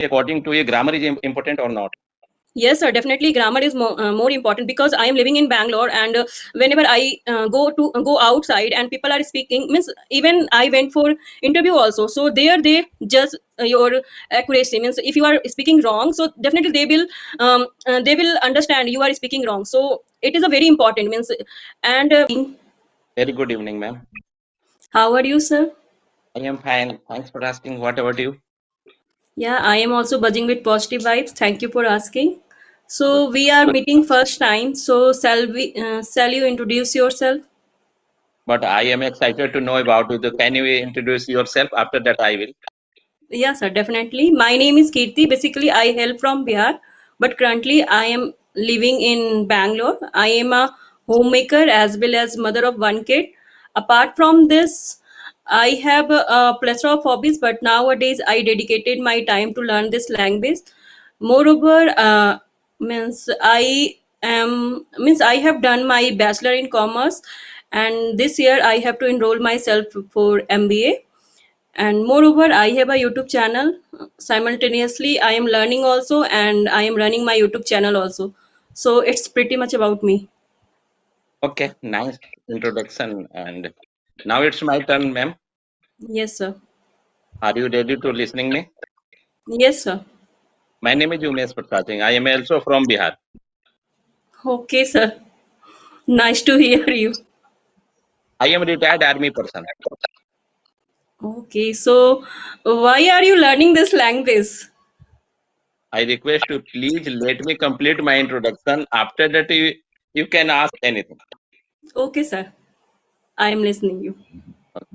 according to you, grammar is important or not? Yes, sir. Definitely, grammar is more important because I am living in Bangalore, and whenever I go outside and people are speaking, means even I went for interview also. So there they judge your accuracy. Means if you are speaking wrong, so definitely they will understand you are speaking wrong. So it is a very important means. And Very good evening, ma'am. how are you, sir? I am fine. Thanks for asking. What about you? Yeah, I am also buzzing with positive vibes. Thank you for asking. Good. So we are meeting first time. So shall you introduce yourself? But I am excited to know about you. Can you introduce yourself? After that, I will. Yeah, sir, definitely. My name is Kirti. Basically, I hail from Bihar, but currently I am living in Bangalore. I am a homemaker as well as mother of one kid. Apart from this, I have a plethora of hobbies, but nowadays I dedicated my time to learn this language. Moreover, means I have done my bachelor in commerce, and this year I have to enroll myself for MBA. And moreover, I have a YouTube channel. Simultaneously I am learning also, and I am running my YouTube channel also. So it's pretty much about me. Okay, nice introduction. And now it's my turn, ma'am. Yes, sir. Are you ready to listening me? Yes, sir. My name is Umesh Prasad Singh. I am also from Bihar. Okay, sir. Nice to hear you. I am retired army person. Okay, so why are you learning this language? I request you please let me complete my introduction. After that, you can ask anything Okay, sir, I am listening you.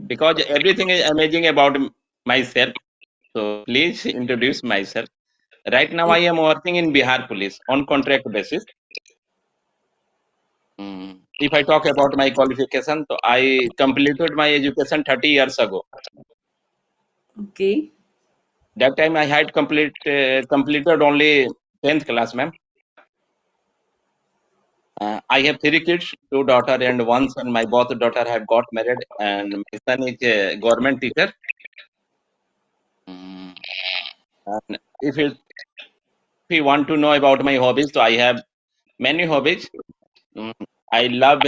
because everything is amazing about myself. So please introduce myself. Right now, I am working in Bihar Police on contract basis. If I talk about my qualification, so I completed my education 30 years ago. Okay. That time I had completed only 10th class, ma'am. I have three kids, two daughter and one son. My both daughter have got married, and my son is a government teacher. Mm, And if you want to know about my hobbies, so I have many hobbies. Mm, I love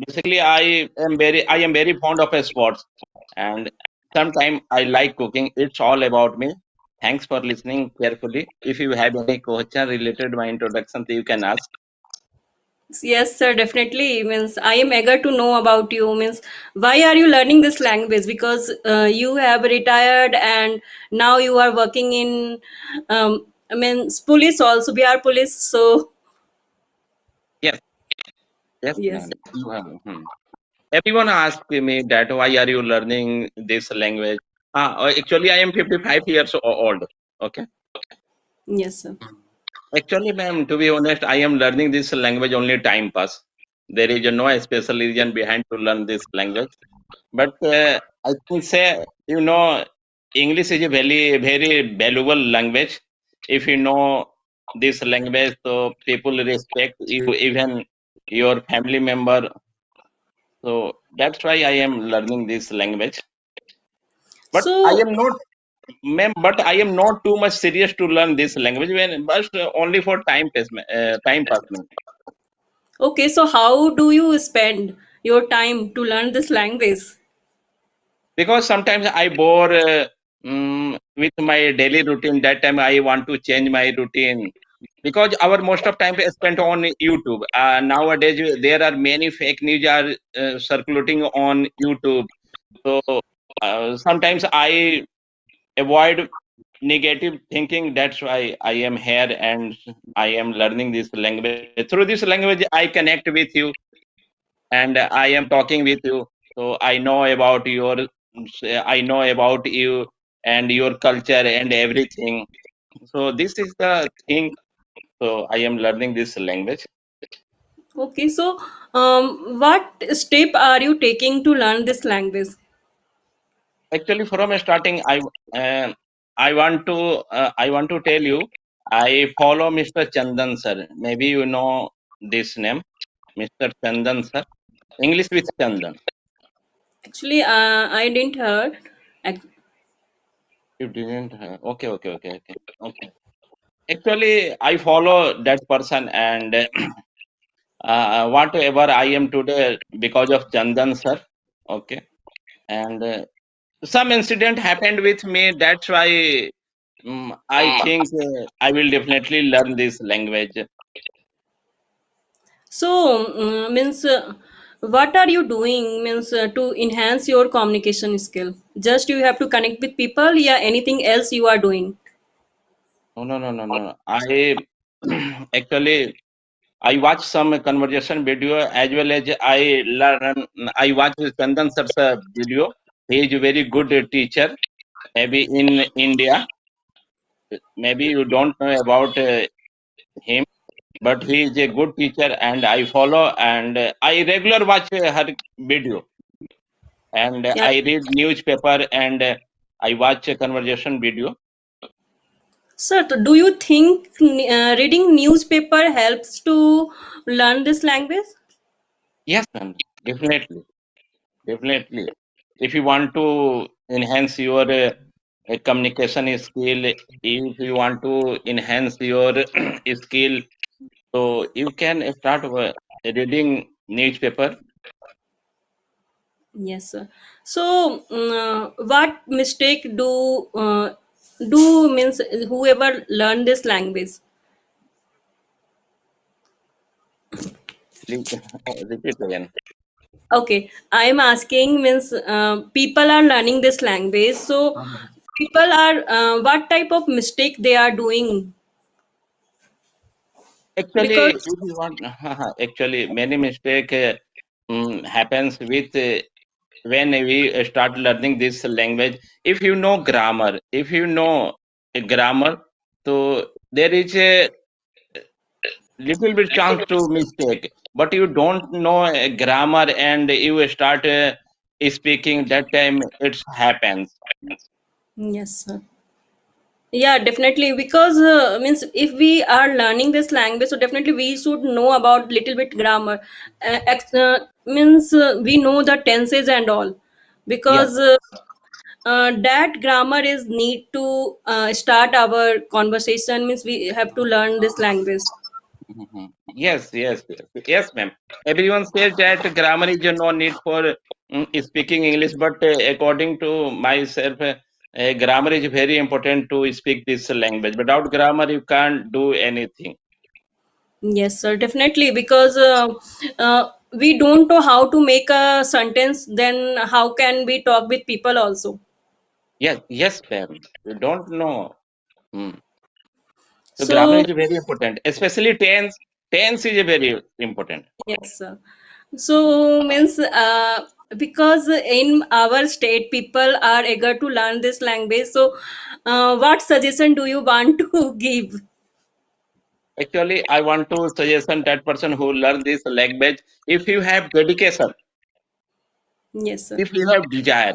basically I am very fond of sports, and sometimes I like cooking. It's all about me. Thanks for listening carefully. If you have any question related to my introduction, so you can ask. Yes, sir, definitely. Means I am eager to know about you. Means why are you learning this language? Because you have retired and now you are working in, I mean, police also, Bihar police. So Yes, yes, yes. ma'am. Everyone asks me that why are you learning this language? Actually, I am 55 years old. Okay. Yes, sir. Actually, ma'am, to be honest, I am learning this language only time pass. There is no special reason behind to learn this language. But I think say English is a very valuable language. If you know this language, so people respect you, even your family member. So that's why I am learning this language. But I So am not, ma'am. But I am not too much serious to learn this language when, but only for time pass. okay, so how do you spend your time to learn this language? Because sometimes I bore with my daily routine. That time I want to change my routine because our most of time is spent on YouTube. Nowadays there are many fake news are circulating on YouTube. So sometimes I avoid negative thinking. That's why I am here and I am learning this language. Through this language I connect with you and I am talking with you. So I know about you and your culture and everything. So this is the thing. So I am learning this language. Okay, so what step are you taking to learn this language? Actually, from starting, uh, I want to tell you, I follow Mr. Chandan sir. Maybe you know this name, Mr. Chandan sir. English with Chandan. Actually, I didn't heard. Ac- You didn't. Okay, okay, okay, okay, okay. Actually, I follow that person, and whatever I am today because of Chandan sir. Okay, and some incident happened with me. That's why I think I will definitely learn this language. So, means what are you doing means to enhance your communication skill? Just you have to connect with people, yeah, anything else you are doing? No, no, no, no, no. I actually I watch some conversation video as well as I learn. I watch Chandan sir's video. He is a very good teacher. Maybe in India, maybe you don't know about him, but he is a good teacher, and I follow and I regular watch her video, and Yeah. I read newspaper and I watch a conversation video. Sir, do you think reading newspaper helps to learn this language? Yes, ma'am, definitely, definitely. If you want to enhance your communication skill, if you want to enhance your skill, so you can start reading newspaper. Yes, sir. So, what mistake do means whoever learn this language? Please repeat again. Okay, I am asking means people are learning this language. So, people are what type of mistake they are doing? Actually, Because if you want, actually, many mistake happens with when we start learning this language. If you know grammar, if you know a grammar, so there is a little bit chance to mistake. But you don't know a grammar and you start speaking. That time it happens. yes, sir. Yeah, definitely. Because means if we are learning this language, so definitely we should know about little bit grammar. Means we know the tenses and all. Yes. Because that grammar is need to start our conversation. Means we have to learn this language. Mhm. Yes, yes, yes, yes, ma'am. Everyone says that grammar is no need for speaking English, but according to myself, grammar is very important to speak this language. Without grammar, you can't do anything. Yes, sir. Definitely. Because we don't know how to make a sentence. Then how can we talk with people also? Yes, yes, ma'am. You don't know. Mm. So grammar So is very important, especially tense. Tense is very important. yes, sir. So means because in our state people are eager to learn this language. So what suggestion do you want to give? Actually, I want to suggest that person who learn this language, if you have dedication, Yes, sir. if you have desire,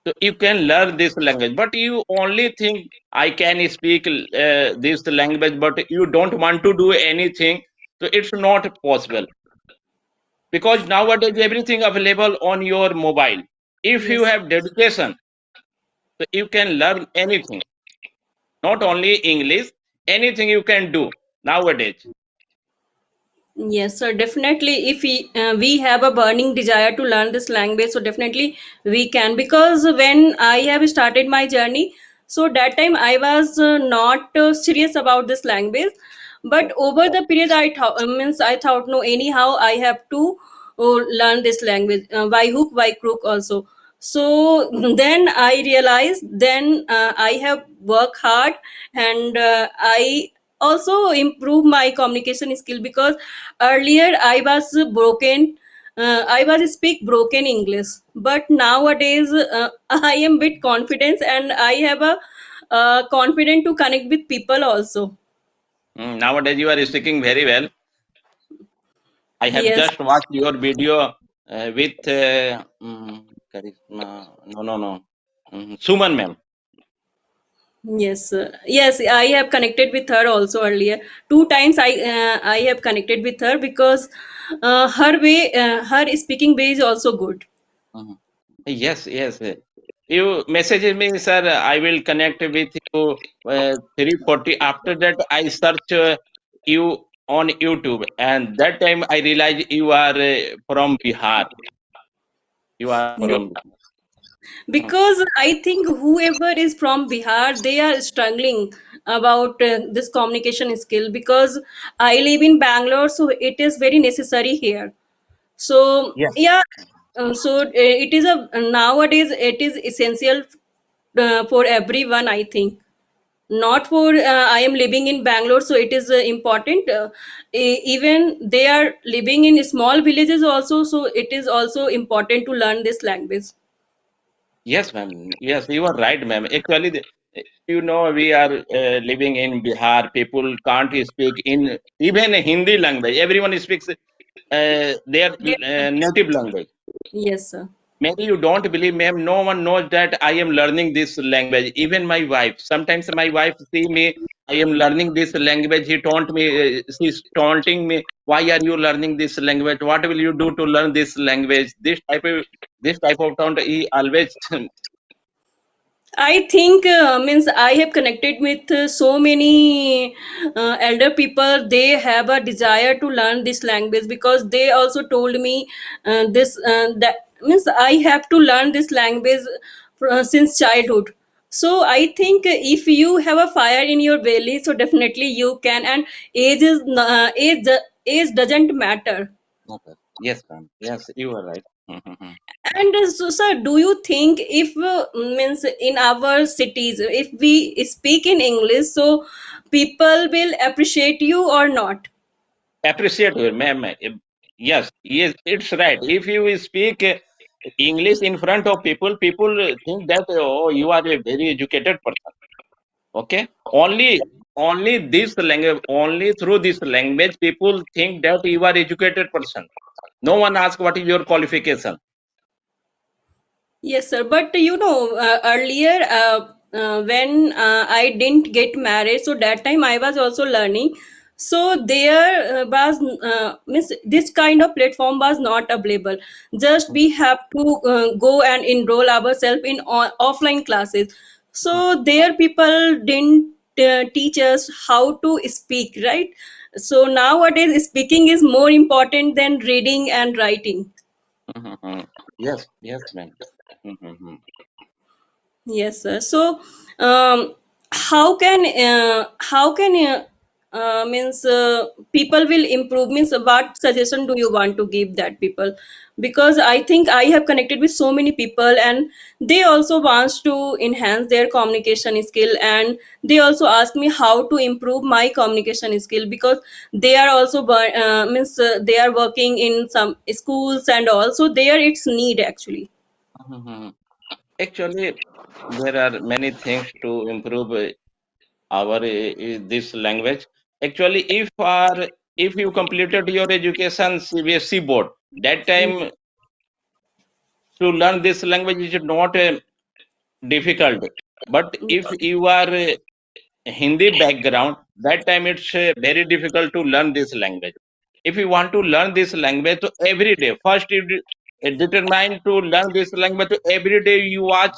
so you can learn this language, but you only think I can speak this language, but you don't want to do anything. So it's not possible because nowadays everything available on your mobile. If you Yes. have dedication, so you can learn anything. Not only English, anything you can do nowadays. Yes, sir. Definitely, if we have a burning desire to learn this language, so definitely we can. Because when I have started my journey, so that time I was not serious about this language. But over the period, I thought means I thought no, anyhow I have to learn this language by hook by crook also. So then I realized, then I have worked hard, and I also improve my communication skill. Because earlier I was broken, I was speak broken English, but nowadays I am bit confidence, and I have a confident to connect with people also. Nowadays you are speaking very well. I have Yes. just watched your video with Charisma. No, no, no. Suman ma'am. Yes, yes, I have connected with her also earlier. Two times I have connected with her because her way, her speaking way is also good. Mhm. Yes, yes. You message me, sir. I will connect with you 3:40. After that, I search you on YouTube, and that time I realize you are from Bihar. You are Yeah. from Bihar. Hmm. Because I think whoever is from Bihar, they are struggling about this communication skill, because I live in Bangalore, so it is very necessary here. So Yes. yeah, it is a nowadays it is essential for everyone, I think. Not for I am living in Bangalore, so it is important. Even they are living in small villages also, so it is also important to learn this language. Yes, ma'am. Yes, you are right, ma'am. Actually, we are living in Bihar. People can't speak in even Hindi language. Everyone speaks their Yes, native language. yes, sir. Maybe you don't believe, ma'am. No one knows that I am learning this language. Even my wife. Sometimes my wife see me. I am learning this language. She's taunting me. Why are you learning this language? What will you do to learn this language? This type of taunt. He always. I think means I have connected with so many elder people. They have a desire to learn this language, because they also told me this that means I have to learn this language since childhood. So I think if you have a fire in your belly, so definitely you can. And age doesn't matter. Okay. Yes, ma'am. Yes, you are right. And so, sir, do you think if means in our cities, if we speak in English, so people will appreciate you or not? Appreciate her, ma'am. Yes, yes, it's right. If you speak English in front of people, people think that oh, you are a very educated person. Okay, only this language, only through this language, people think that you are educated person. No one asks what is your qualification. Yes, sir. But earlier, when I didn't get married, so that time I was also learning. So there was means this kind of platform was not available. Just we have to go and enroll ourselves in offline classes. So there people didn't teach us how to speak, right? So nowadays speaking is more important than reading and writing. Yes, yes, ma'am. Mhm. Yes, sir. So, how can means people will improve? Means what suggestion do you want to give that people? Because I think I have connected with so many people, and they also wants to enhance their communication skill, and they also ask me how to improve my communication skill, because they are also means they are working in some schools, and also there it's need actually. Mhm. Actually, there are many things to improve our this language. Actually, if you completed your education CBSE board, that time to learn this language is not difficult. But if you are Hindi background, that time it's very difficult to learn this language. If you want to learn this language, so every day, first you determine to learn this language. So every day you watch.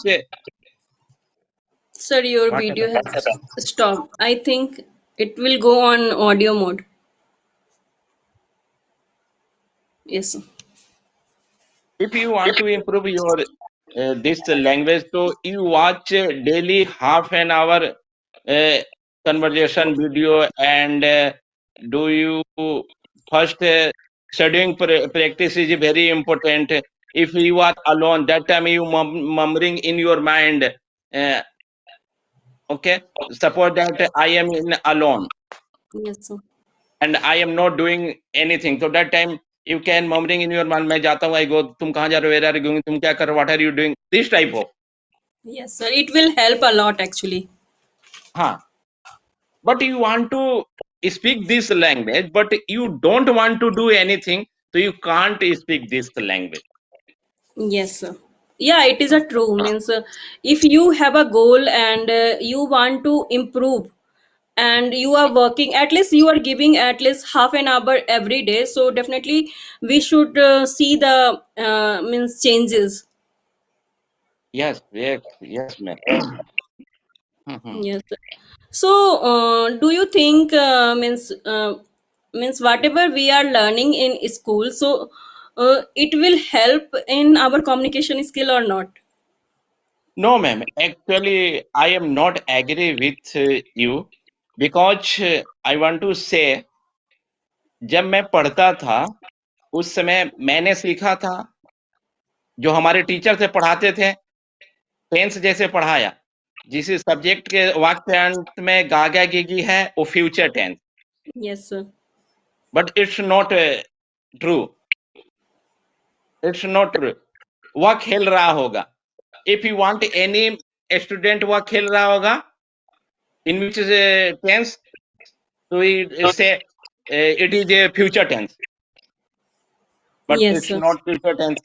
Sir, your What video happened? has stopped. I think it will go on audio mode. Yes, sir. If you want to improve your this language, so you watch daily half an hour uh, conversation video, and do you first practice is very important. If you are alone, that time you murmuring in your mind. uh, okay, suppose that I am in alone Yes, sir. and I am not doing anything. So that time you can murmuring in your mind, मैं जाता हूँ, I go, तुम कहाँ जा रहे हो, where are you going, तुम क्या कर रहे हो, what are you doing? This type of. Yes, sir. It will help a lot actually. हाँ. But you want to speak this language, but you don't want to do anything, so you can't speak this language. Yes, sir. Yeah, it is a true. Means if you have a goal and you want to improve, and you are working, at least you are giving at least half an hour every day. So definitely we should see the means changes. Yes, yes, yes, ma'am. Mhm. Yes. So, do you think means whatever we are learning in school, so it will help in our communication skill or not? No, ma'am. Actually, I am not agree with you because I want to say जब मैं पढ़ता था उस समय मैंने सीखा था जो हमारे टीचर से पढ़ाते थे टेंस जैसे पढ़ाया जिस सब्जेक्ट के वाक्यांश में गागा गीगी है वो future tense Yes, sir. But it's not true it's not true वह खेल रहा होगा if you want any student वह खेल रहा होगा इन विच टेंस तो say it is a future tense but Yes, it's sir. Not future tense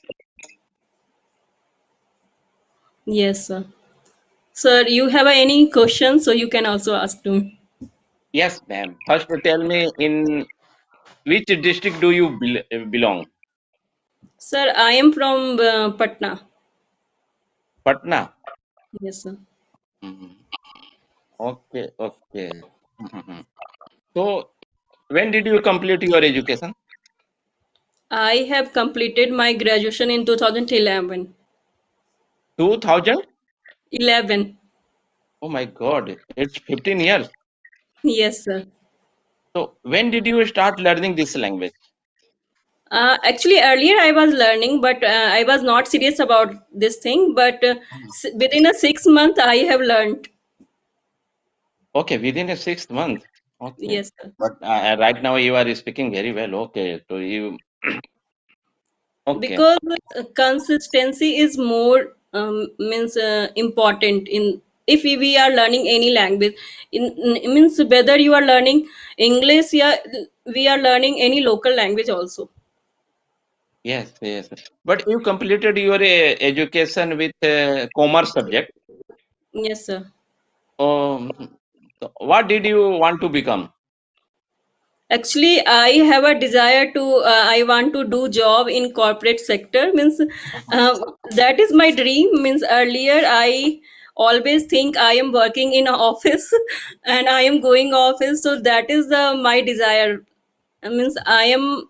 Yes, sir. Sir, you have any questions, so you can also ask to me. Yes ma'am first tell me in which district do you belong? Sir, I am from Patna. Patna. Yes, sir. Mhm. Okay, okay. Mhm. So, when did you complete your education? I have completed my graduation in 2011. 2000? 11. Oh my God, it's 15 years. Yes, sir. So, when did you start learning this language? Actually, earlier I was learning, but I was not serious about this thing. But within a 6 month, I have learned. Okay, within a 6 month. Okay. Yes, sir. But right now you are speaking very well. Okay, so you, okay. Because consistency is more means important in if we are learning any language. Means whether you are learning English, yeah, we are learning any local language also. Yes, yes. But you completed your education with commerce subject. Yes, sir. So what did you want to become? Actually, I have a desire to. I want to do job in corporate sector. Means that is my dream. Means earlier I always think I am working in a office and I am going office. So that is the my desire. Means I am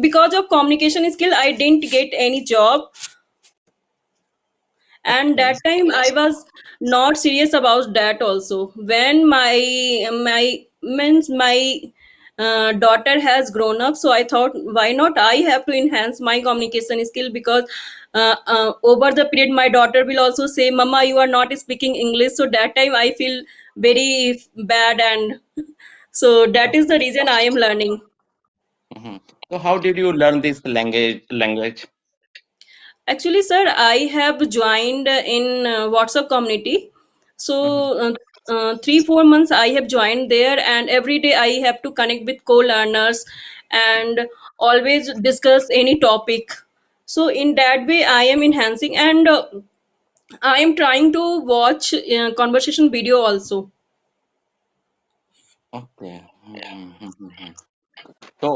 because of communication skill. I didn't get any job, and Okay. that time I was not serious about that also. When my means my daughter has grown up, so I thought why not I have to enhance my communication skill, because over the period my daughter will also say mama you are not speaking English, so that time I feel very bad, and so that is the reason I am learning. Mhm. So how did you learn this language? Actually, sir, I have joined in WhatsApp community. Mhm. So, 3 4 months I have joined there, and every day I have to connect with co-learners and always discuss any topic. So, in that way, I am enhancing, and I am trying to watch conversation video also. Okay. Mhm. So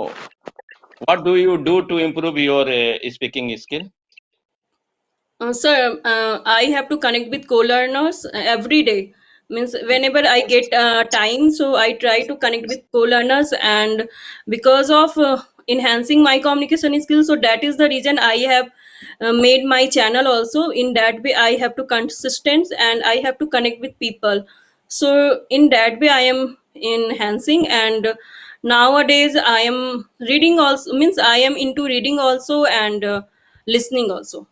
what do you do to improve your speaking skill? Sir, I have to connect with co-learners every day. Means whenever I get time, so I try to connect with co-learners, and because of enhancing my communication skills, so that is the reason I have made my channel also. In that way, I have to consistent and I have to connect with people. So in that way, I am enhancing, and nowadays I am reading also. Means I am into reading also, and listening also.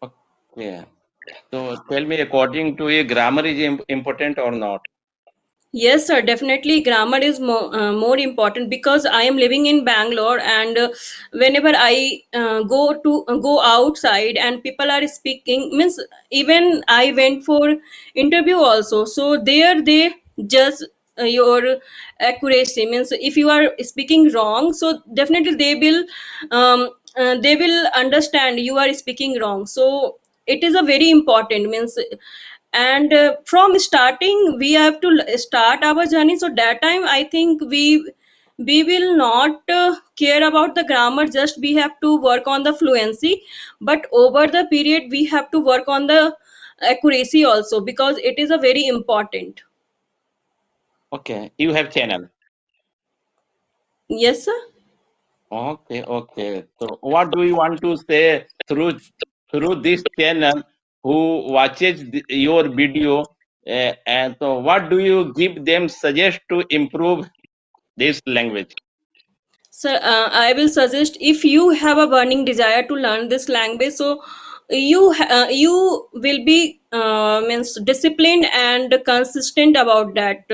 Okay. So tell me, according to you, grammar is important or not? Yes, sir. Definitely, grammar is more important because I am living in Bangalore, and whenever I go outside and people are speaking, means even I went for interview also. So there they judge your accuracy. Means if you are speaking wrong, so definitely they will understand you are speaking wrong. So it is a very important means, and from starting we have to start our journey, so that time I think we will not care about the grammar, just we have to work on the fluency, but over the period we have to work on the accuracy also, because it is a very important. Okay, you have channel. Yes, sir. Okay, okay. So what do you want to say through this channel who watches your video, and so what do you give them suggest to improve this language? So I will suggest, if you have a burning desire to learn this language, so you will be means disciplined and consistent about that.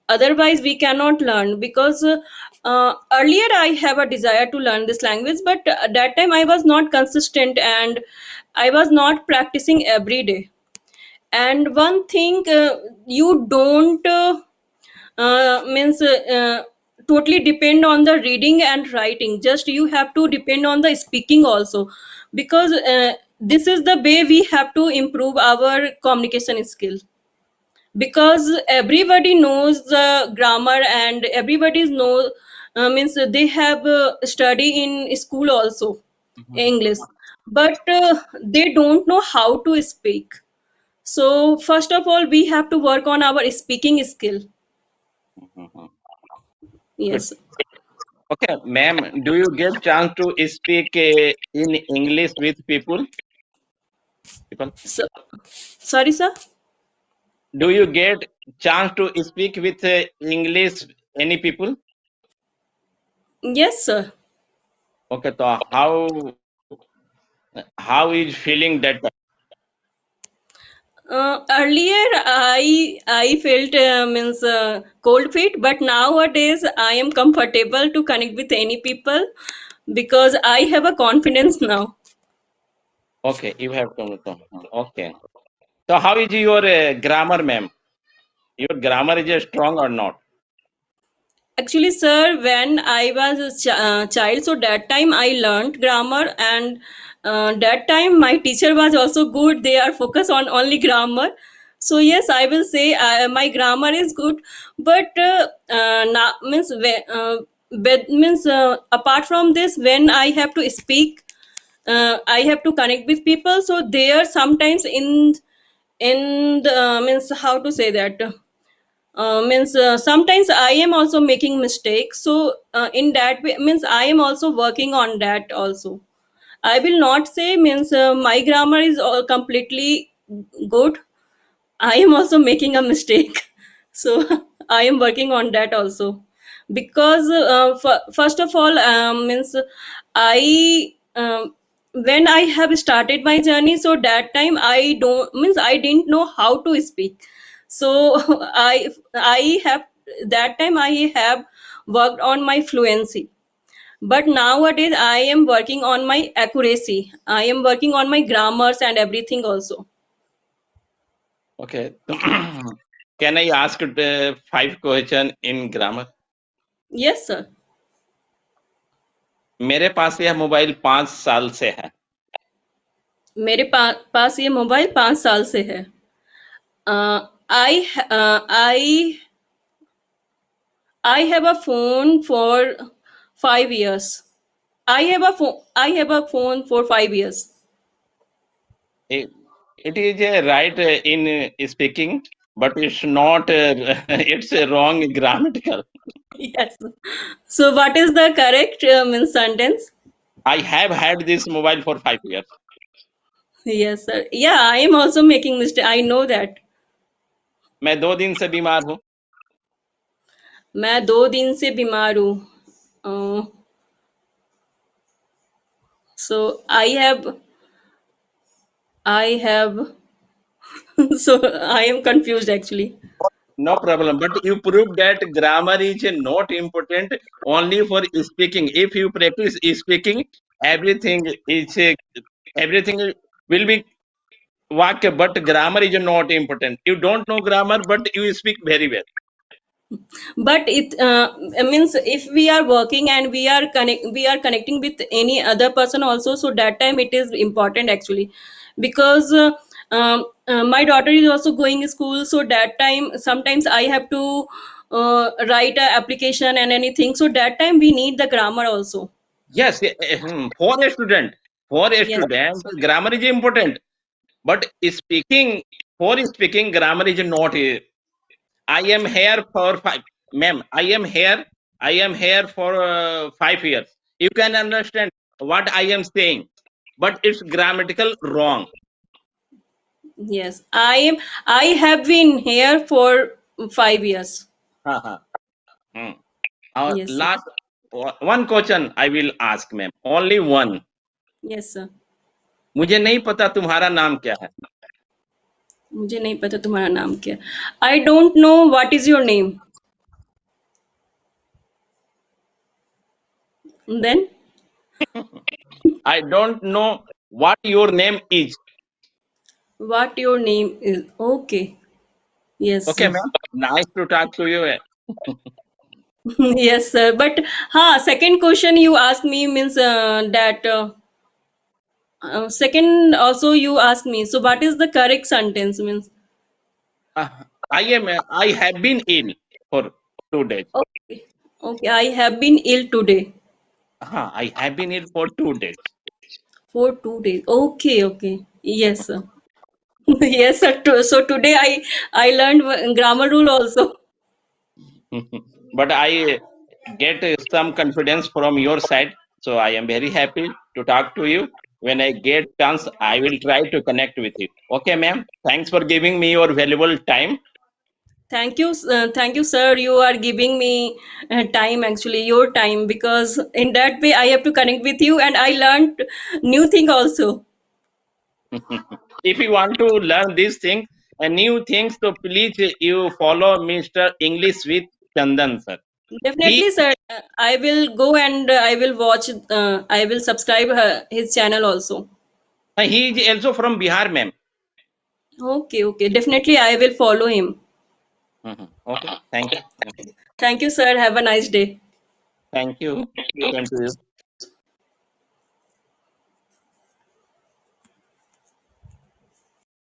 Otherwise, we cannot learn, because earlier I have a desire to learn this language, but at that time I was not consistent and I was not practicing every day. And one thing, you don't means totally depend on the reading and writing, just you have to depend on the speaking also, because this is the way we have to improve our communication skill, because everybody knows the grammar and everybody knows, means they have study in school also Mhm, English, but they don't know how to speak. So first of all we have to work on our speaking skill. mhm. Good. Yes. Okay, ma'am, do you get chance to speak in English with people? People, So, sorry, sir. do you get chance to speak with English any people? Yes, sir. Okay, so how is feeling that? Earlier, I felt means cold feet, but nowadays I am comfortable to connect with any people, because I have a confidence now. Okay, you have come. Okay. So how is your grammar, ma'am? Your grammar is strong or not? Actually, sir, when I was a child, so that time I learned grammar, and that time my teacher was also good. They are focused on only grammar. So yes, I will say my grammar is good, but now means but means apart from this, when I have to speak, I have to connect with people. So there sometimes in the means how to say that, means sometimes I am also making mistakes, so in that way means I am also working on that also. I will not say means my grammar is all completely good. I am also making a mistake. So I am working on that also, because first of all, means I when I have started my journey, so that time I don't means I didn't know how to speak. So I have that time I have worked on my fluency, but nowadays I am working on my accuracy. I am working on my grammars and everything also. Okay. Can I ask 5 question in grammar? Yes, sir. मेरे पास यह mobile 5 साल से है. मेरे पास ये mobile 5 साल से है. I have a phone for 5 years. I have a phone for 5 years. It, it is right in speaking, but it's not. It's wrong grammatical. Yes. So what is the correct means sentence? I have had this mobile for 5 years. Yes, sir. Yeah, I am also making mistake. I know that. मैं 2 दिन से बीमार हूँ. मैं 2 दिन से बीमार हूँ. So I have so I am confused actually. No problem. But you prove that grammar is not important only for speaking. If you practice speaking, everything is everything will be work. But grammar is not important. You don't know grammar, but you speak very well. But it means if we are working and we are connecting with any other person also, so that time it is important actually, because My daughter is also going to school, so that time sometimes I have to write a application and anything. So that time we need the grammar also. Yes, for a Yes, student, grammar is important. But speaking, for speaking, grammar is not. I am here for five, ma'am. I am here for 5 years. You can understand what I am saying, but it's grammatical wrong. yes. I have been here for 5 years. Haha. Hmm. Yes, sir. Last one question I will ask, ma'am. Only one. Yes, sir. मुझे नहीं पता तुम्हारा नाम क्या है. मुझे नहीं पता तुम्हारा नाम क्या. I don't know what is your name. Then I don't know what your name is. what your name is. Okay. Yes, Okay, sir. ma'am. Nice to talk to you. Yes, sir. But second question you asked me means that second also you asked me. So what is the correct sentence means? Uh, I have been ill for 2 days. Okay. Okay. I have been ill today I have been ill for 2 days. for 2 days. Okay. Okay. Yes, sir. Yes, sir. So today I learned grammar rule also. But I get some confidence from your side, so I am very happy to talk to you. When I get chance, I will try to connect with you. Okay, ma'am. Thanks for giving me your valuable time. Thank you, sir. You are giving me time, actually, your time, because in that way I have to connect with you, and I learned new thing also. If you want to learn these things and new things, so please you follow Mr. English with Chandan, sir. He Definitely, sir. I will go and I will watch. I will subscribe his channel also. he is also from Bihar, ma'am. Okay, okay. Definitely, I will follow him. Okay, thank you. Thank you, sir. Have a nice day. Thank you. Same to you.